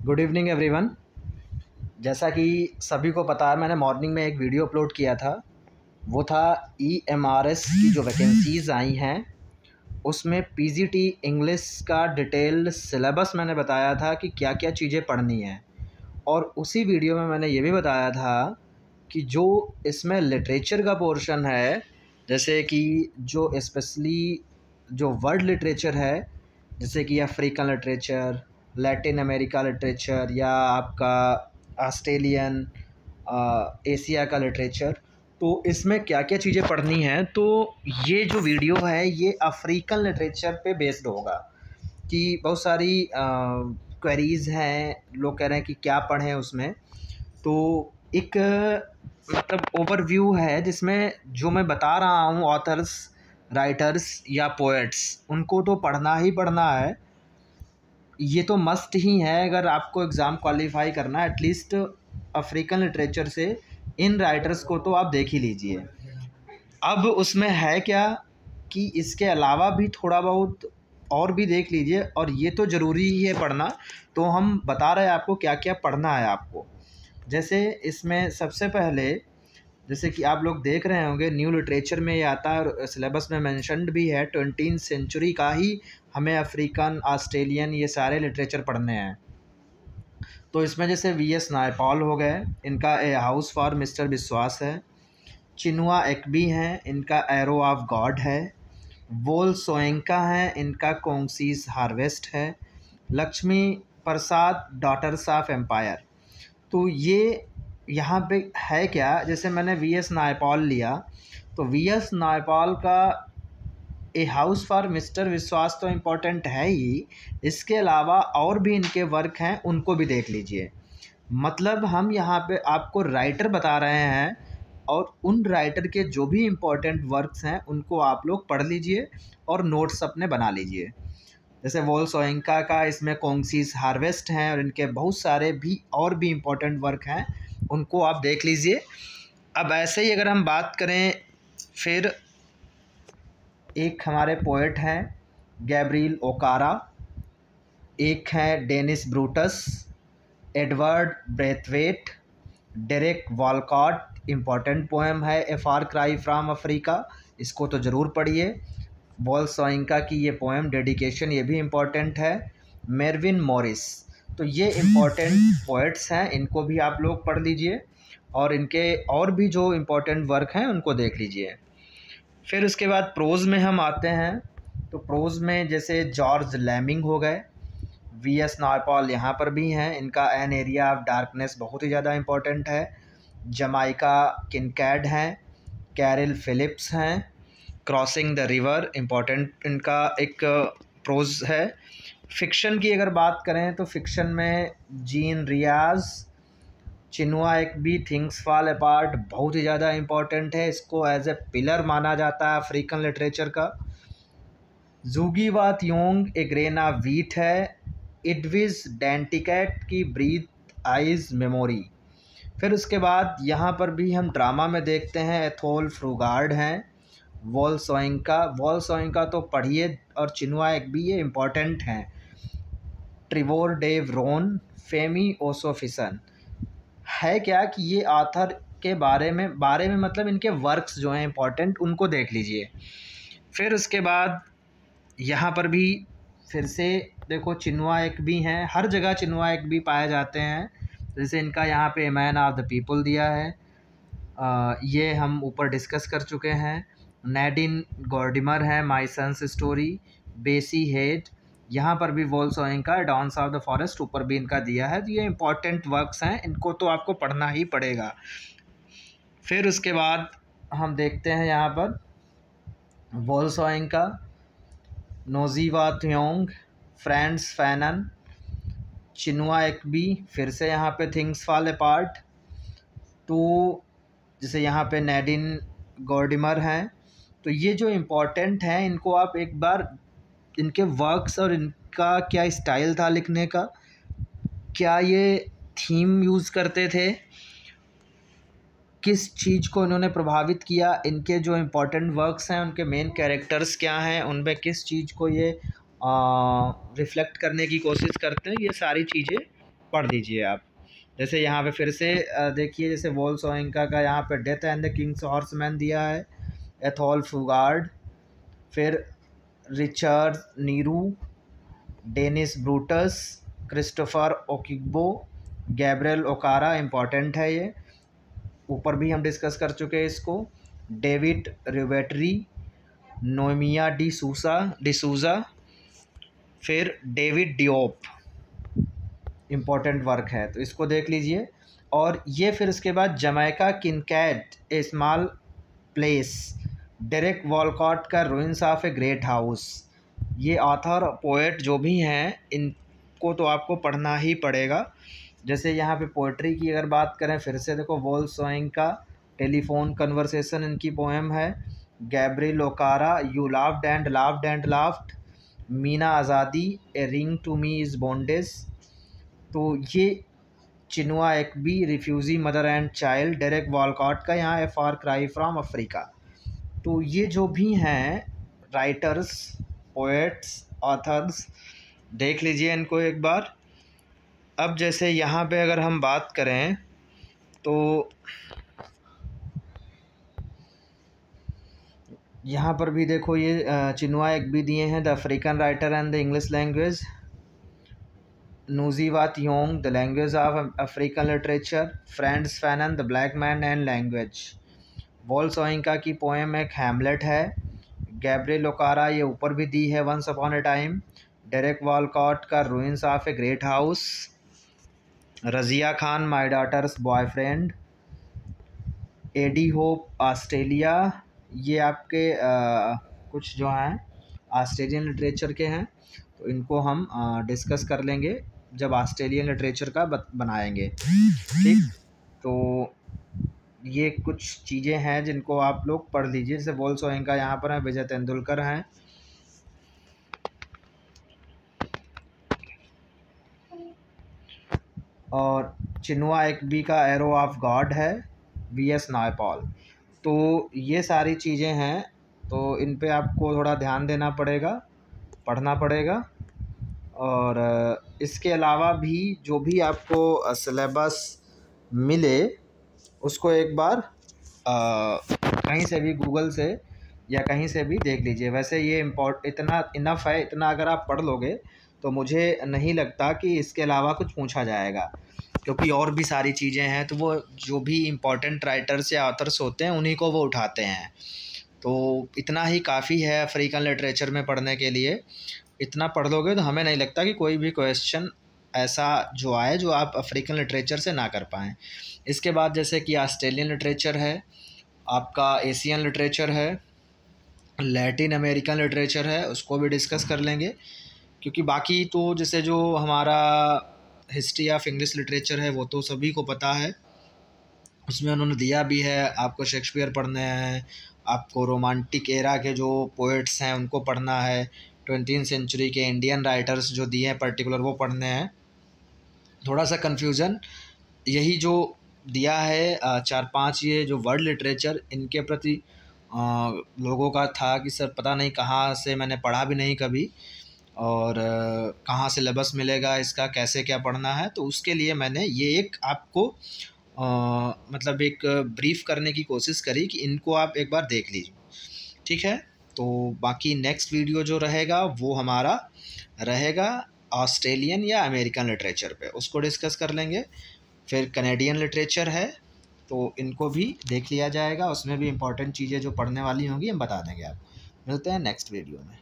Good evening everyone. जैसा कि सभी को पता है, मैंने मॉर्निंग में एक वीडियो अपलोड किया था। वो था EMRS की जो वैकेंसीज़ आई हैं उसमें PGT इंग्लिश का डिटेल्ड सिलेबस मैंने बताया था कि क्या क्या चीज़ें पढ़नी हैं। और उसी वीडियो में मैंने ये भी बताया था कि जो इसमें लिटरेचर का पोर्शन है, जैसे कि जो स्पेशली जो वर्ल्ड लिटरेचर है, जैसे कि African literature, Latin America literature या आपका ऑस्ट्रेलियन एशिया का लिटरेचर, तो इसमें क्या क्या चीज़ें पढ़नी हैं। तो ये जो वीडियो है ये अफ्रीकन लिटरेचर पे बेस्ड होगा कि बहुत सारी क्वेरीज़ हैं, लोग कह रहे हैं कि क्या पढ़ें उसमें। तो एक मतलब ओवरव्यू है जिसमें जो मैं बता रहा हूँ, ऑथर्स, राइटर्स या पोएट्स, उनको तो पढ़ना ही पढ़ना है। ये तो मस्ट ही है अगर आपको एग्ज़ाम क्वालिफाई करना है। एटलीस्ट अफ्रीकन लिटरेचर से इन राइटर्स को तो आप देख ही लीजिए। अब उसमें है क्या कि इसके अलावा भी थोड़ा बहुत और भी देख लीजिए, और ये तो ज़रूरी ही है पढ़ना। तो हम बता रहे हैं आपको क्या क्या पढ़ना है आपको। जैसे इसमें सबसे पहले, जैसे कि आप लोग देख रहे होंगे न्यू लिटरेचर में ये आता है और सिलेबस में मेंशन्ड भी है, 20वीं सेंचुरी का ही हमें अफ्रीकन, ऑस्ट्रेलियन, ये सारे लिटरेचर पढ़ने हैं। तो इसमें जैसे VS नायपॉल हो गए, इनका ए हाउस फॉर मिस्टर विश्वास है। चिनुआ एक्बी हैं, इनका एरो ऑफ गॉड है। वोल सोएंका हैं, इनका कोंगसीज हार्वेस्ट है। लक्ष्मी प्रसाद, डॉटर्स ऑफ एम्पायर। तो ये यहाँ पे है क्या, जैसे मैंने VS नायपॉल लिया तो VS नायपॉल का ए हाउस फॉर मिस्टर विश्वास तो इम्पोर्टेंट है ही, इसके अलावा और भी इनके वर्क हैं, उनको भी देख लीजिए। मतलब हम यहाँ पे आपको राइटर बता रहे हैं और उन राइटर के जो भी इम्पोर्टेंट वर्क्स हैं उनको आप लोग पढ़ लीजिए और नोट्स अपने बना लीजिए। जैसे वॉल सोएंका का इसमें कोंगसीज हार्वेस्ट हैं और इनके बहुत सारे भी और भी इम्पोर्टेंट वर्क हैं, उनको आप देख लीजिए। अब ऐसे ही अगर हम बात करें, फिर एक हमारे पोएट हैं गैब्रियल ओकारा, एक हैं Dennis Brutus, Edward Brathwaite, Derek Walcott, important poem है a far cry from Africa, इसको तो ज़रूर पढ़िए। वॉल सोइंका की ये पोएम डेडिकेशन, ये भी इम्पॉर्टेंट है। मेरविन मॉरिस, तो ये इम्पॉर्टेंट पोएट्स हैं, इनको भी आप लोग पढ़ लीजिए और इनके और भी जो इम्पोर्टेंट वर्क हैं उनको देख लीजिए। फिर उसके बाद प्रोज़ में हम आते हैं, तो प्रोज़ में जैसे जॉर्ज लैमिंग हो गए, VS नायपॉल यहाँ पर भी हैं, इनका एन एरिया ऑफ डार्कनेस बहुत ही ज़्यादा इम्पोर्टेंट है। जमाइका किनकैड हैं, कैरल फिलिप्स हैं, क्रॉसिंग द रिवर, इम्पोर्टेंट इनका एक प्रोज़ है। फ़िक्शन की अगर बात करें तो फ़िक्शन में जीन रियाज, चिनुआ एक्बी, थिंग्स फॉल अपार्ट बहुत ही ज़्यादा इम्पोर्टेंट है, इसको एज ए पिलर माना जाता है अफ्रीकन लिटरेचर का। जूगी वा त्योंग ए ग्रेन ऑफ वीट है। इडविस डेंटिकैट की ब्रीथ आइज मेमोरी। फिर उसके बाद यहाँ पर भी हम ड्रामा में देखते हैं, एथोल फ्रूगार्ड हैं। वॉल सोइंका तो पढ़िए, और चिनुआ एक्बी ये इम्पोर्टेंट हैं। ट्रिवोर डेव रोन, फेमी ओसोफिसन। है क्या कि ये ऑथर के बारे में मतलब इनके वर्क्स जो हैं इम्पोर्टेंट, उनको देख लीजिए। फिर उसके बाद यहाँ पर भी फिर से देखो चिनुआ एक्बी हैं, हर जगह चिनुआ एक्बी पाए जाते हैं। जैसे इनका यहाँ पे मैन ऑफ द पीपल दिया है, ये हम ऊपर डिस्कस कर चुके हैं। नैडिन गॉर्डिमर है, my son's story. Bessie Head, यहाँ पर भी Wole Soyinka, dance of the forest, ऊपर भी इनका दिया है। तो ये इंपॉर्टेंट वर्क्स हैं, इनको तो आपको पढ़ना ही पड़ेगा। फिर उसके बाद हम देखते हैं यहाँ पर वॉल सोइंका, नोजीवा त्योंग, फ्रेंड्स फैनन, चिनुआ एक्बी, फिर से यहाँ पे थिंग्स फॉल अपार्ट। तो जैसे यहाँ पे नैडिन गॉर्डिमर हैं, तो ये जो इम्पोर्टेंट हैं इनको आप एक बार, इनके वर्क्स और इनका क्या स्टाइल था लिखने का, क्या ये थीम यूज़ करते थे, किस चीज़ को इन्होंने प्रभावित किया, इनके जो इम्पोर्टेंट वर्क्स हैं उनके मेन कैरेक्टर्स क्या हैं, उनमें किस चीज़ को ये रिफ्लेक्ट करने की कोशिश करते हैं, ये सारी चीज़ें पढ़ लीजिए आप। जैसे यहाँ पे फिर से देखिए, जैसे वोल्सोइंका का यहाँ पे death and the king's horseman दिया है, एथोल फुगार्ड, फिर Richard Ntiru, Dennis Brutus, Christopher Okigbo, Gabriel Okara, important है ये, ऊपर भी हम डिस्कस कर चुके हैं इसको, डेविड रिवेटरी, नोमिया डिसूजा, फिर डेविड डिओप, इम्पॉर्टेंट वर्क है तो इसको देख लीजिए। और ये फिर उसके बाद जमैका किनकैट ए स्मॉल प्लेस, डेरेक वॉलकॉट का ruins of a great house. ये ऑथर पोएट जो भी हैं इनको तो आपको पढ़ना ही पड़ेगा। जैसे यहाँ पे पोइट्री की अगर बात करें, फिर से देखो वोल्सोइंग का टेलीफोन कन्वर्सेशन इनकी पोएम है, Gabriel Okara you laughed and laughed and laughed, Mina Asadi a ring to me is bondage. तो ये Chinua Achebe refugee mother and child, Derek Walcott का यहाँ a far cry from Africa. तो ये जो भी हैं राइटर्स, पोएट्स, ऑथर्स, देख लीजिए इनको एक बार। अब जैसे यहाँ पे अगर हम बात करें तो यहाँ पर भी देखो ये चिनुआ एक्बी दिए हैं, the African writer and the English language, नूजीवात Thiong'o, the language of African literature, Frantz Fanon, the black man and language. Wole Soyinka की पोएम एक हैमलेट है, गैब्रियल ओकारा ये ऊपर भी दी है, once upon a time, Derek Walcott का ruins of a great house, Razia Khan my daughter's boyfriend, A D Hope Australia, ये आपके कुछ जो हैं ऑस्ट्रेलियन लिटरेचर के हैं, तो इनको हम डिस्कस कर लेंगे जब ऑस्ट्रेलियन लिटरेचर का बनाएंगे, ठीक। तो ये कुछ चीज़ें हैं जिनको आप लोग पढ़ लीजिए। जैसे वोल्सोइंका यहाँ पर हैं, विजय तेंदुलकर हैं, और चिनुआ एक्बी का एरो ऑफ गॉड है, वी.एस. नायपॉल। तो ये सारी चीज़ें हैं, तो इन पे आपको थोड़ा ध्यान देना पड़ेगा, पढ़ना पड़ेगा। और इसके अलावा भी जो भी आपको सिलेबस मिले उसको एक बार कहीं से भी गूगल से या कहीं से भी देख लीजिए। वैसे ये इतना इनफ है, इतना अगर आप पढ़ लोगे तो मुझे नहीं लगता कि इसके अलावा कुछ पूछा जाएगा, क्योंकि और भी सारी चीज़ें हैं, तो वो जो भी इम्पोर्टेंट राइटर्स या ऑथर्स होते हैं उन्हीं को वो उठाते हैं। तो इतना ही काफ़ी है अफ्रीकन लिटरेचर में पढ़ने के लिए। इतना पढ़ लोगे तो हमें नहीं लगता कि कोई भी क्वेश्चन ऐसा जो आए जो आप अफ्रीकन लिटरेचर से ना कर पाएँ। इसके बाद जैसे कि ऑस्ट्रेलियन लिटरेचर है, आपका एशियन लिटरेचर है, लैटिन अमेरिकन लिटरेचर है, उसको भी डिस्कस कर लेंगे। क्योंकि बाकी तो जैसे जो हमारा हिस्ट्री ऑफ इंग्लिश लिटरेचर है वो तो सभी को पता है, उसमें उन्होंने दिया भी है। आपको शेक्सपियर पढ़ने हैं, आपको रोमांटिक एरा के जो पोएट्स हैं उनको पढ़ना है, 20वीं सेंचुरी के इंडियन राइटर्स जो दिए हैं पर्टिकुलर वो पढ़ने हैं। थोड़ा सा कन्फ्यूज़न यही जो दिया है 4-5 ये जो वर्ल्ड लिटरेचर, इनके प्रति लोगों का था कि सर पता नहीं कहाँ से, मैंने पढ़ा भी नहीं कभी, और कहाँ सिलेबस मिलेगा इसका, कैसे क्या पढ़ना है। तो उसके लिए मैंने ये एक आपको मतलब एक ब्रीफ करने की कोशिश करी कि इनको आप एक बार देख लीजिए, ठीक है। तो बाकी नेक्स्ट वीडियो जो रहेगा वो हमारा रहेगा ऑस्ट्रेलियन या अमेरिकन लिटरेचर पे, उसको डिस्कस कर लेंगे। फिर कनेडियन लिटरेचर है तो इनको भी देख लिया जाएगा, उसमें भी इम्पॉर्टेंट चीज़ें जो पढ़ने वाली होंगी हम बता देंगे आपको। मिलते हैं नेक्स्ट वीडियो में।